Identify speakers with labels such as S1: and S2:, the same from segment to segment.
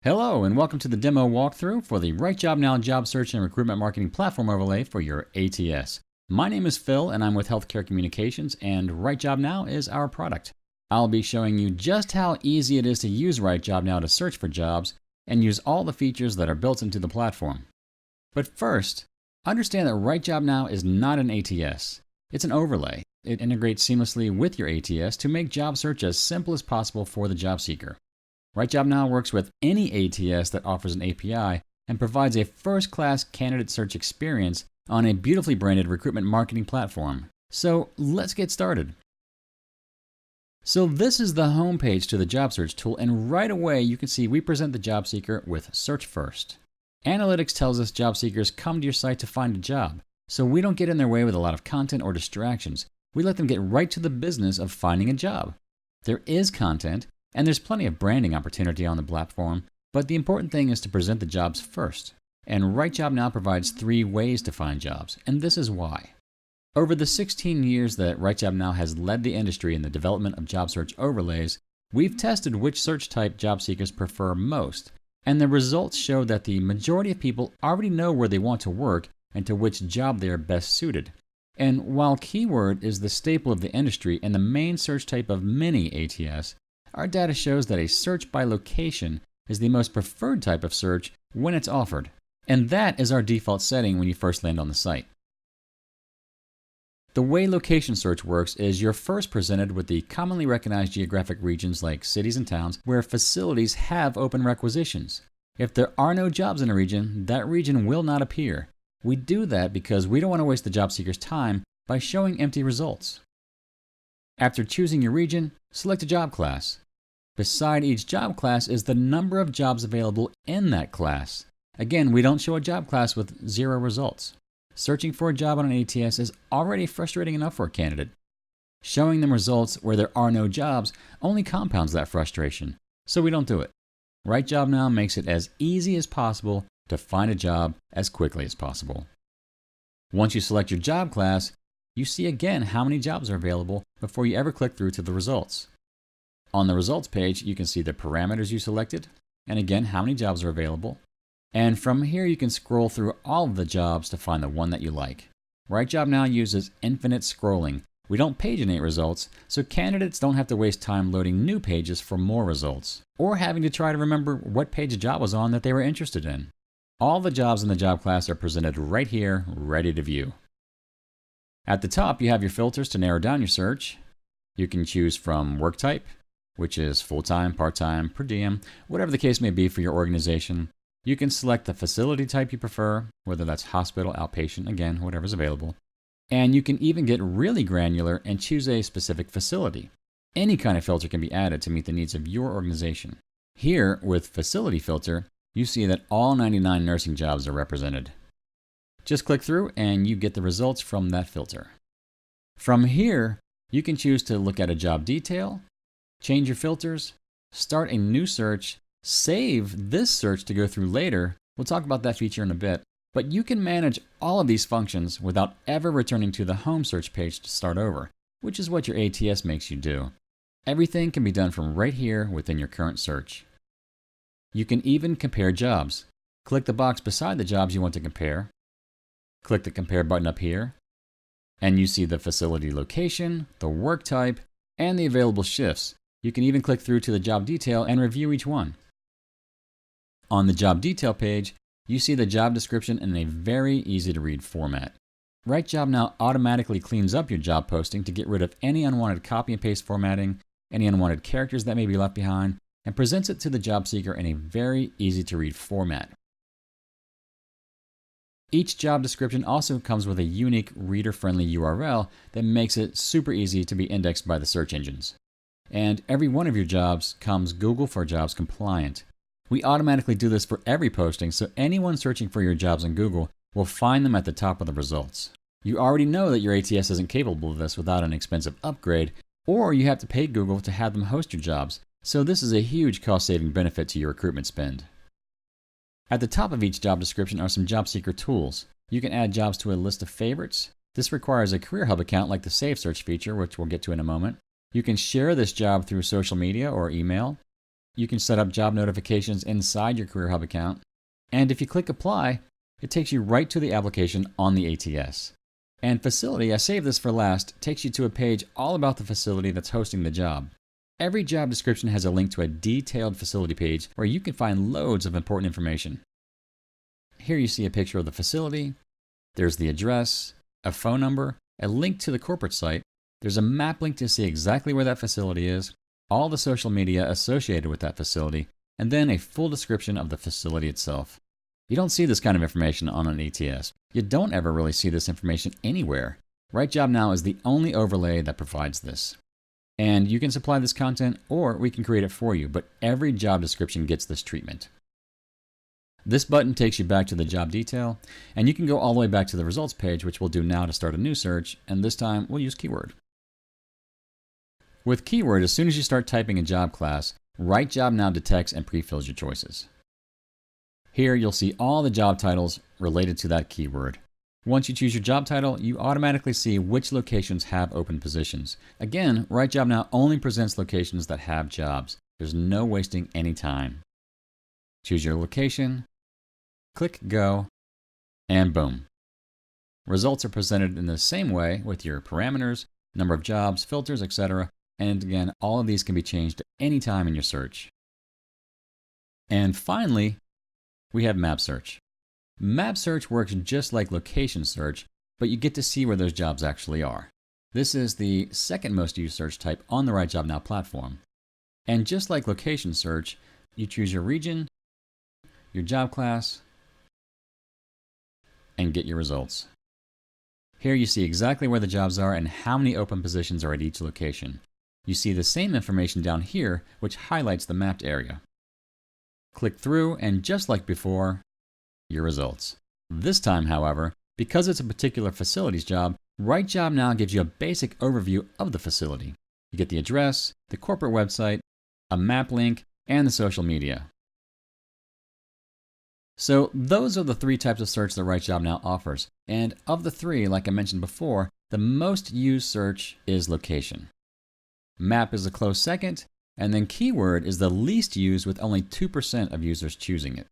S1: Hello and welcome to the demo walkthrough for the RightJobNow job search and recruitment marketing platform overlay for your ATS. My name is Phil and I'm with Healthcare Communications, and RightJobNow is our product. I'll be showing you just how easy it is to use RightJobNow to search for jobs and use all the features that are built into the platform. But first, understand that RightJobNow is not an ATS. It's an overlay. It integrates seamlessly with your ATS to make job search as simple as possible for the job seeker. RightJobNow works with any ATS that offers an API and provides a first-class candidate search experience on a beautifully branded recruitment marketing platform. So let's get started. So this is the home page to the job search tool, and right away you can see we present the job seeker with Search First. Analytics tells us job seekers come to your site to find a job, so we don't get in their way with a lot of content or distractions. We let them get right to the business of finding a job. There is content, and there's plenty of branding opportunity on the platform, but the important thing is to present the jobs first. And RightJobNow provides 3 ways to find jobs, and this is why. Over the 16 years that RightJobNow has led the industry in the development of job search overlays, we've tested which search type job seekers prefer most, and the results show that the majority of people already know where they want to work and to which job they are best suited. And while keyword is the staple of the industry and the main search type of many ATS, our data shows that a search by location is the most preferred type of search when it's offered. And that is our default setting when you first land on the site. The way location search works is you're first presented with the commonly recognized geographic regions like cities and towns where facilities have open requisitions. If there are no jobs in a region, that region will not appear. We do that because we don't want to waste the job seeker's time by showing empty results. After choosing your region, select a job class. Beside each job class is the number of jobs available in that class. Again, we don't show a job class with 0 results. Searching for a job on an ATS is already frustrating enough for a candidate. Showing them results where there are no jobs only compounds that frustration, so we don't do it. RightJobNow makes it as easy as possible to find a job as quickly as possible. Once you select your job class, you see again how many jobs are available before you ever click through to the results. On the results page, you can see the parameters you selected, and again, how many jobs are available. And from here, you can scroll through all of the jobs to find the one that you like. RightJobNow uses infinite scrolling. We don't paginate results, so candidates don't have to waste time loading new pages for more results, or having to try to remember what page a job was on that they were interested in. All the jobs in the job class are presented right here, ready to view. At the top, you have your filters to narrow down your search. You can choose from work type, which is full-time, part-time, per diem, whatever the case may be for your organization. You can select the facility type you prefer, whether that's hospital, outpatient, again, whatever's available. And you can even get really granular and choose a specific facility. Any kind of filter can be added to meet the needs of your organization. Here, with Facility Filter, you see that all 99 nursing jobs are represented. Just click through and you get the results from that filter. From here, you can choose to look at a job detail, change your filters, start a new search, save this search to go through later. We'll talk about that feature in a bit. But you can manage all of these functions without ever returning to the home search page to start over, which is what your ATS makes you do. Everything can be done from right here within your current search. You can even compare jobs. Click the box beside the jobs you want to compare. Click the Compare button up here, and you see the facility location, the work type, and the available shifts. You can even click through to the job detail and review each one. On the job detail page, you see the job description in a very easy to read format. RightJobNow automatically cleans up your job posting to get rid of any unwanted copy and paste formatting, any unwanted characters that may be left behind, and presents it to the job seeker in a very easy to read format. Each job description also comes with a unique reader-friendly URL that makes it super easy to be indexed by the search engines. And every one of your jobs comes Google for Jobs compliant. We automatically do this for every posting, so anyone searching for your jobs on Google will find them at the top of the results. You already know that your ATS isn't capable of this without an expensive upgrade, or you have to pay Google to have them host your jobs, so this is a huge cost-saving benefit to your recruitment spend. At the top of each job description are some job seeker tools. You can add jobs to a list of favorites. This requires a Career Hub account like the Save Search feature, which we'll get to in a moment. You can share this job through social media or email. You can set up job notifications inside your Career Hub account. And if you click Apply, it takes you right to the application on the ATS. And Facility, I saved this for last, takes you to a page all about the facility that's hosting the job. Every job description has a link to a detailed facility page where you can find loads of important information. Here you see a picture of the facility. There's the address, a phone number, a link to the corporate site. There's a map link to see exactly where that facility is, all the social media associated with that facility, and then a full description of the facility itself. You don't see this kind of information on an ATS. You don't ever really see this information anywhere. RightJobNow is the only overlay that provides this. And you can supply this content or we can create it for you, but every job description gets this treatment. This button takes you back to the job detail, and you can go all the way back to the results page, which we'll do now to start a new search, and this time we'll use keyword. With keyword, as soon as you start typing a job class, RightJobNow detects and pre-fills your choices. Here you'll see all the job titles related to that keyword. Once you choose your job title, you automatically see which locations have open positions. Again, RightJobNow only presents locations that have jobs. There's no wasting any time. Choose your location, click Go, and boom. Results are presented in the same way with your parameters, number of jobs, filters, etc. And again, all of these can be changed at any time in your search. And finally, we have map search. Map search works just like location search, but you get to see where those jobs actually are. This is the second most used search type on the RightJobNow platform. And just like location search, you choose your region, your job class, and get your results. Here you see exactly where the jobs are and how many open positions are at each location. You see the same information down here, which highlights the mapped area. Click through, and just like before, your results. This time, however, because it's a particular facilities job, RightJobNow gives you a basic overview of the facility. You get the address, the corporate website, a map link, and the social media. So those are the three types of search that RightJobNow offers. And of the three, like I mentioned before, the most used search is location. Map is a close second, and then keyword is the least used with only 2% of users choosing it.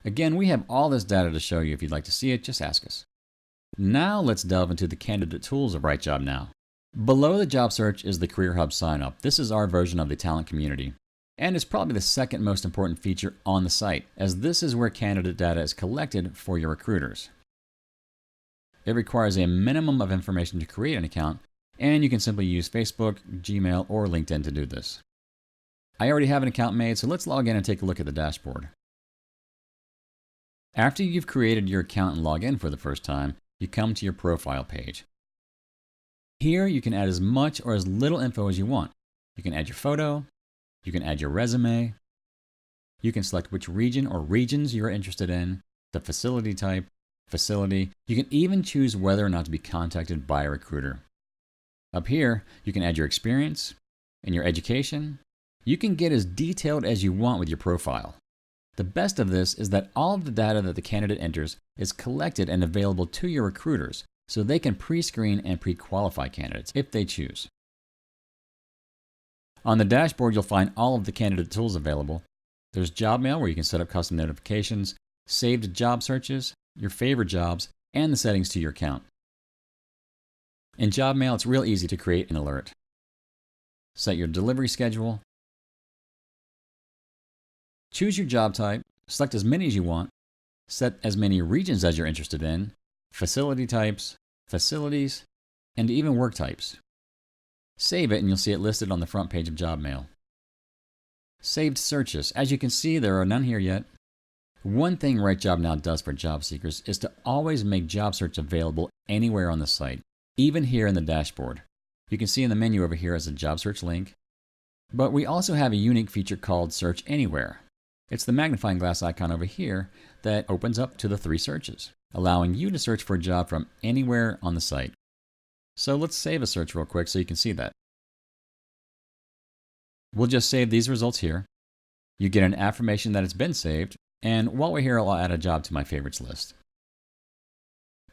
S1: Again, we have all this data to show you. If you'd like to see it, just ask us. Now let's delve into the candidate tools of RightJobNow. Below the job search is the Career Hub sign-up. This is our version of the talent community. And it's probably the second most important feature on the site, as this is where candidate data is collected for your recruiters. It requires a minimum of information to create an account, and you can simply use Facebook, Gmail, or LinkedIn to do this. I already have an account made, so let's log in and take a look at the dashboard. After you've created your account and log in for the first time, you come to your profile page. Here you can add as much or as little info as you want. You can add your photo, you can add your resume, you can select which region or regions you're interested in, the facility type, facility. You can even choose whether or not to be contacted by a recruiter. Up here, you can add your experience and your education. You can get as detailed as you want with your profile. The best of this is that all of the data that the candidate enters is collected and available to your recruiters, so they can pre-screen and pre-qualify candidates if they choose. On the dashboard, you'll find all of the candidate tools available. There's Job Mail, where you can set up custom notifications, saved job searches, your favorite jobs, and the settings to your account. In Job Mail, it's real easy to create an alert. Set your delivery schedule. Choose your job type, select as many as you want, set as many regions as you're interested in, facility types, facilities, and even work types. Save it and you'll see it listed on the front page of Job Mail. Saved searches. As you can see, there are none here yet. One thing RightJobNow does for job seekers is to always make job search available anywhere on the site, even here in the dashboard. You can see in the menu over here as a job search link. But we also have a unique feature called Search Anywhere. It's the magnifying glass icon over here that opens up to the three searches, allowing you to search for a job from anywhere on the site. So let's save a search real quick so you can see that. We'll just save these results here. You get an affirmation that it's been saved, and while we're here, I'll add a job to my favorites list.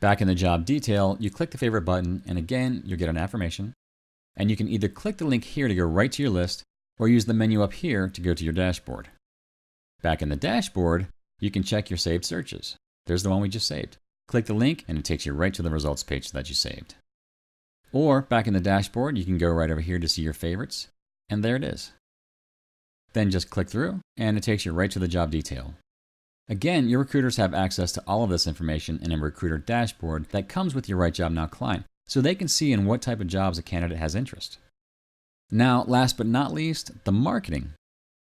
S1: Back in the job detail, you click the favorite button, and again, you'll get an affirmation. And you can either click the link here to go right to your list, or use the menu up here to go to your dashboard. Back in the dashboard, you can check your saved searches. There's the one we just saved. Click the link and it takes you right to the results page that you saved. Or back in the dashboard, you can go right over here to see your favorites, and there it is. Then just click through and it takes you right to the job detail. Again, your recruiters have access to all of this information in a recruiter dashboard that comes with your RightJobNow client, so they can see in what type of jobs a candidate has interest. Now, last but not least, the marketing.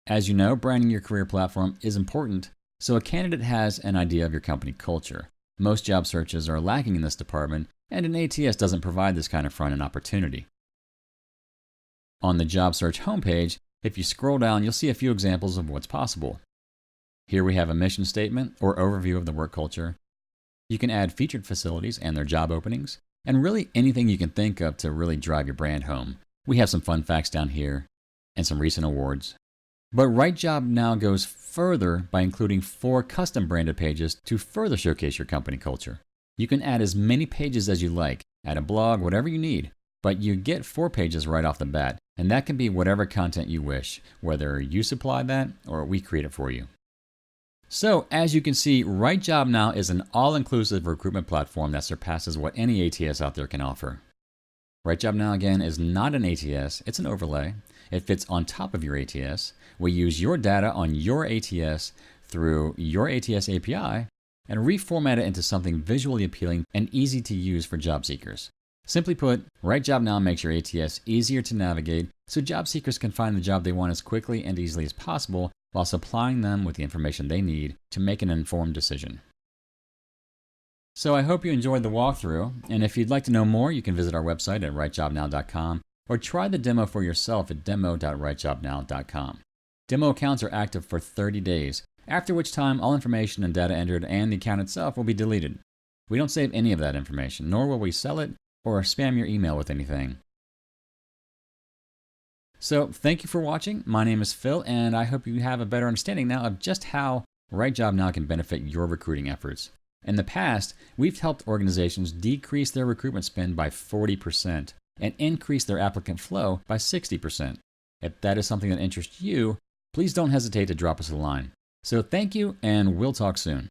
S1: As you know, branding your career platform is important, so a candidate has an idea of your company culture. Most job searches are lacking in this department, and an ATS doesn't provide this kind of front-end opportunity. On the job search homepage, if you scroll down, you'll see a few examples of what's possible. Here we have a mission statement or overview of the work culture. You can add featured facilities and their job openings, and really anything you can think of to really drive your brand home. We have some fun facts down here and some recent awards. But RightJobNow goes further by including 4 custom branded pages to further showcase your company culture. You can add as many pages as you like, add a blog, whatever you need, but you get 4 pages right off the bat, and that can be whatever content you wish, whether you supply that or we create it for you. So, as you can see, RightJobNow is an all-inclusive recruitment platform that surpasses what any ATS out there can offer. RightJobNow, again, is not an ATS, it's an overlay. It fits on top of your ATS. We use your data on your ATS through your ATS API and reformat it into something visually appealing and easy to use for job seekers. Simply put, RightJobNow makes your ATS easier to navigate so job seekers can find the job they want as quickly and easily as possible while supplying them with the information they need to make an informed decision. So I hope you enjoyed the walkthrough, and if you'd like to know more, you can visit our website at rightjobnow.com or try the demo for yourself at demo.rightjobnow.com. Demo accounts are active for 30 days, after which time all information and data entered and the account itself will be deleted. We don't save any of that information, nor will we sell it or spam your email with anything. So thank you for watching. My name is Phil, and I hope you have a better understanding now of just how RightJobNow can benefit your recruiting efforts. In the past, we've helped organizations decrease their recruitment spend by 40% and increase their applicant flow by 60%. If that is something that interests you, please don't hesitate to drop us a line. So thank you, and we'll talk soon.